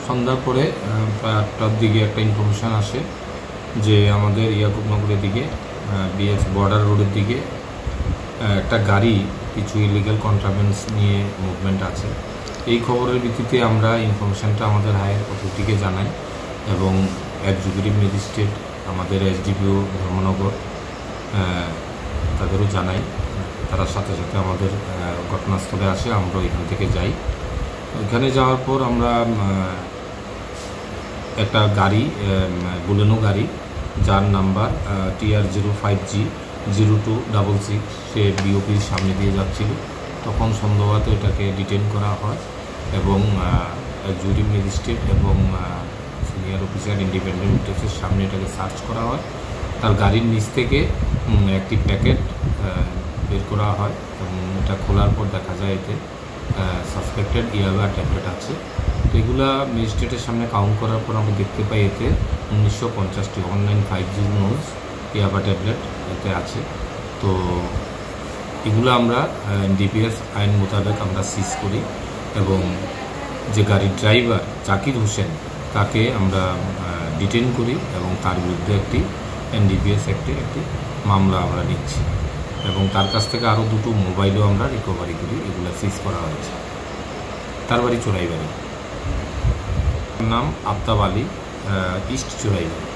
সন্ধ্যার পরে প্রায় 8টার দিকে একটা ইনফরমেশান আসে যে আমাদের ইয়াকুবনগরের দিকে বিএস বর্ডার রোডের দিকে একটা গাড়ি কিছু ইলিগাল কন্ট্রাভেন্স নিয়ে মুভমেন্ট আছে। এই খবরের ভিত্তিতে আমরা ইনফরমেশানটা আমাদের হায়ার অথরিটিকে জানাই এবং এক্সিকিউটিভ ম্যাজিস্ট্রেট আমাদের এসডিপিও ধর্মনগর তাদেরও জানাই। তারা সাথে সাথে আমাদের ঘটনাস্থলে আসে, আমরা এখান থেকে যাই। ওইখানে যাওয়ার পর আমরা একটা গাড়ি বুলেনো গাড়ি যার নাম্বার TR05G0266 সে বিওপির সামনে দিয়ে যাচ্ছিল। তখন সন্দেহত এটাকে ডিটেন করা হয় এবং এক্সিকিউটিভ ম্যাজিস্ট্রেট এবং সিনিয়র অফিসার ইন্ডিপেন্ডেন্ট উইটনেসের সামনে এটাকে সার্চ করা হয়। তার গাড়ির নিচ থেকে একটি প্যাকেট বের করা হয় এবং এটা খোলার পর দেখা যায় এতে সাসপেক্টেড ইয়াবা ট্যাবলেট আছে। তো এগুলা ম্যাজিস্ট্রেটের সামনে কাউন্ট করার পর আমরা দেখতে পাই এতে 1950 1950 নোজ ইয়াবা ট্যাবলেট এতে আছে। তো এগুলো আমরা ডিপিএস আইন মোতাবেক আমরা সিজ করি এবং যে গাড়ির ড্রাইভার জাকির হোসেন তাকে আমরা ডিটেন করি এবং তার বিরুদ্ধে একটি এনডিপিএস অ্যাক্টে একটি মামলা আমরা নিচ্ছি এবং তার কাছ থেকে আরও দুটো মোবাইলও আমরা রিকভারি করি। এগুলো সিজ করা হয়েছে। তার বাড়ি চোরাইবাড়ি, নাম আফতাব আলী, ইস্ট চোরাইবাড়ি।